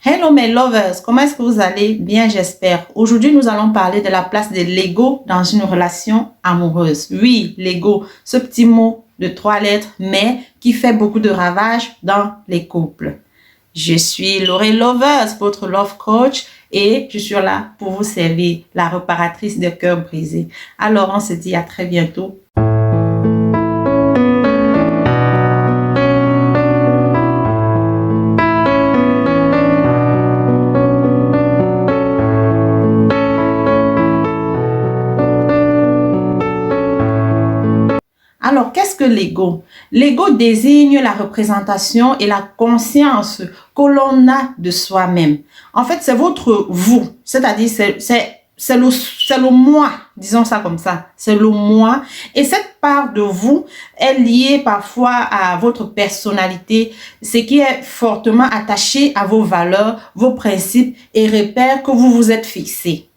Hello mes lovers, comment est-ce que vous allez? Bien, j'espère. Aujourd'hui, nous allons parler de la place de l'ego dans une relation amoureuse. Oui, l'ego, ce petit mot de 3 lettres, mais qui fait beaucoup de ravages dans les couples. Je suis Laurel Lovers, votre love coach, et je suis là pour vous servir, la réparatrice de cœurs brisés. Alors, on se dit à très bientôt. Alors, qu'est-ce que l'ego? L'ego désigne la représentation et la conscience que l'on a de soi-même. En fait, c'est votre vous, c'est-à-dire c'est le moi, disons ça comme ça, c'est le moi. Et cette part de vous est liée parfois à votre personnalité, ce qui est fortement attaché à vos valeurs, vos principes et repères que vous vous êtes fixés.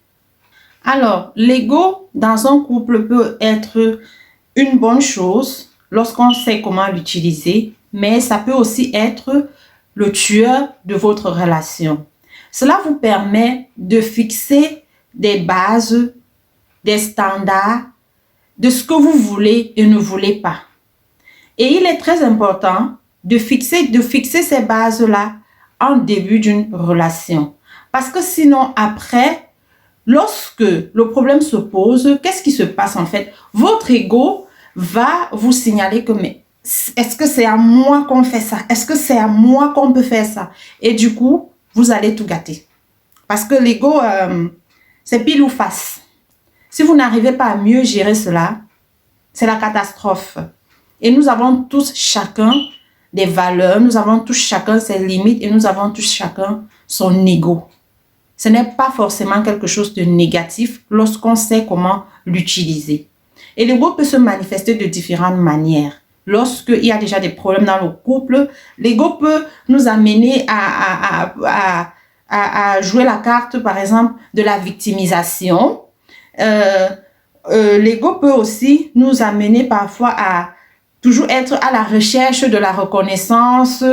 Alors, l'ego dans un couple peut être une bonne chose lorsqu'on sait comment l'utiliser, mais ça peut aussi être le tueur de votre relation. Cela vous permet de fixer des bases, des standards de ce que vous voulez et ne voulez pas. Et il est très important de fixer ces bases-là en début d'une relation. Parce que sinon, après, lorsque le problème se pose, qu'est-ce qui se passe en fait? Votre ego va vous signaler que mais est-ce que c'est à moi qu'on fait ça? Est-ce que c'est à moi qu'on peut faire ça? Et du coup, vous allez tout gâter. Parce que l'ego, c'est pile ou face. Si vous n'arrivez pas à mieux gérer cela, c'est la catastrophe. Et nous avons tous chacun des valeurs, nous avons tous chacun ses limites et nous avons tous chacun son ego. Ce n'est pas forcément quelque chose de négatif lorsqu'on sait comment l'utiliser. Et l'ego peut se manifester de différentes manières. Lorsqu'il y a déjà des problèmes dans le couple, l'ego peut nous amener à jouer la carte, par exemple, de la victimisation. L'ego peut aussi nous amener parfois à toujours être à la recherche de la reconnaissance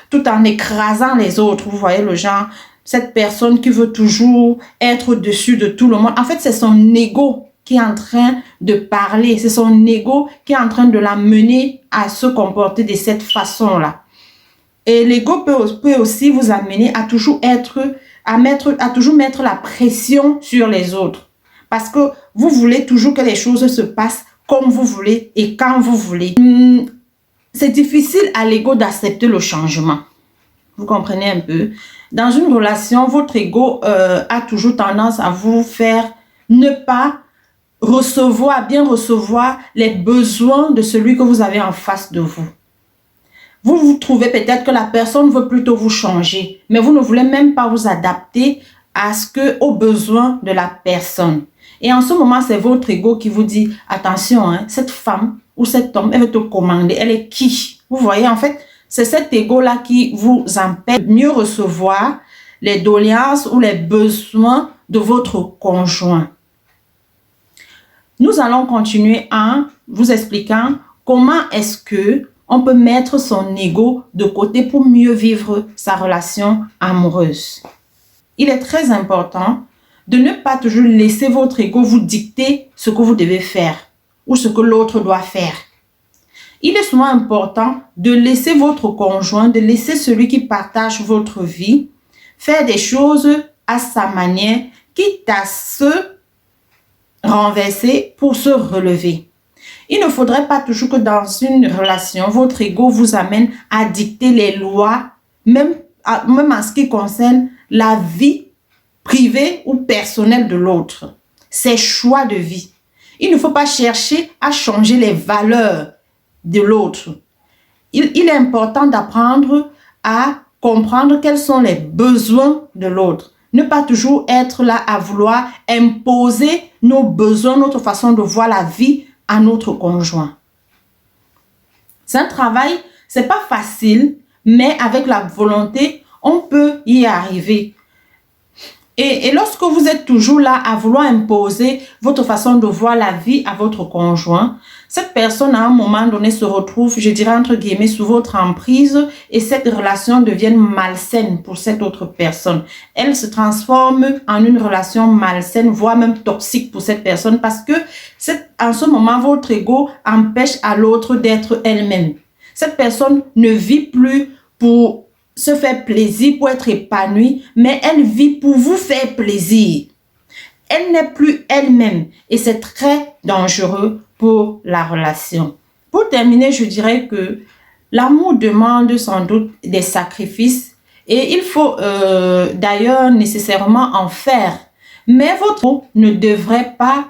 tout en écrasant les autres. Vous voyez le genre, cette personne qui veut toujours être au-dessus de tout le monde. En fait, c'est son ego qui est en train de parler. C'est son ego qui est en train de la mener à se comporter de cette façon-là. Et l'ego peut aussi vous amener à toujours mettre la pression sur les autres. Parce que vous voulez toujours que les choses se passent comme vous voulez et quand vous voulez. C'est difficile à l'ego d'accepter le changement. Vous comprenez un peu? Dans une relation, votre ego a toujours tendance à vous faire ne pas bien recevoir les besoins de celui que vous avez en face de vous. Vous trouvez peut-être que la personne veut plutôt vous changer, mais vous ne voulez même pas vous adapter aux besoins de la personne. Et en ce moment, c'est votre ego qui vous dit, attention, hein, cette femme ou cet homme, elle veut te commander, elle est qui? Vous voyez, en fait, c'est cet ego-là qui vous empêche de mieux recevoir les doléances ou les besoins de votre conjoint. Nous allons continuer en vous expliquant comment est-ce que on peut mettre son ego de côté pour mieux vivre sa relation amoureuse. Il est très important de ne pas toujours laisser votre ego vous dicter ce que vous devez faire ou ce que l'autre doit faire. Il est souvent important de laisser votre conjoint, de laisser celui qui partage votre vie faire des choses à sa manière, quitte à se renverser pour se relever. Il ne faudrait pas toujours que dans une relation, votre ego vous amène à dicter les lois, même en ce qui concerne la vie privée ou personnelle de l'autre. Ses choix de vie. Il ne faut pas chercher à changer les valeurs de l'autre. Il est important d'apprendre à comprendre quels sont les besoins de l'autre. Ne pas toujours être là à vouloir imposer nos besoins, notre façon de voir la vie à notre conjoint. C'est un travail, c'est pas facile, mais avec la volonté, on peut y arriver. Et lorsque vous êtes toujours là à vouloir imposer votre façon de voir la vie à votre conjoint, cette personne à un moment donné se retrouve, je dirais entre guillemets, sous votre emprise et cette relation devient malsaine pour cette autre personne. Elle se transforme en une relation malsaine, voire même toxique pour cette personne parce que en ce moment, votre ego empêche à l'autre d'être elle-même. Cette personne ne vit plus pour se faire plaisir, pour être épanouie, mais elle vit pour vous faire plaisir. Elle n'est plus elle-même et c'est très dangereux pour la relation. Pour terminer, je dirais que l'amour demande sans doute des sacrifices et il faut d'ailleurs nécessairement en faire. Mais votre amour ne devrait pas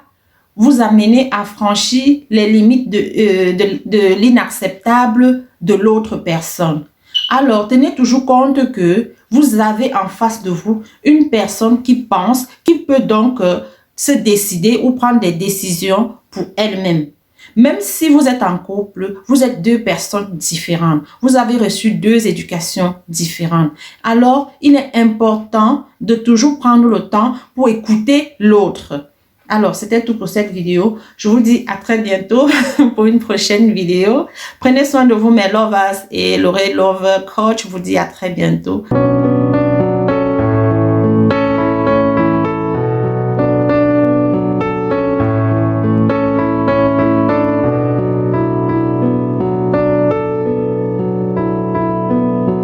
vous amener à franchir les limites de l'inacceptable de l'autre personne. Alors, tenez toujours compte que vous avez en face de vous une personne qui pense, qui peut donc se décider ou prendre des décisions pour elle-même. Même si vous êtes en couple, vous êtes deux personnes différentes. Vous avez reçu deux éducations différentes. Alors, il est important de toujours prendre le temps pour écouter l'autre. Alors, c'était tout pour cette vidéo. Je vous dis à très bientôt pour une prochaine vidéo. Prenez soin de vous, mes lovers, et Lorraine Love Coach vous dit à très bientôt.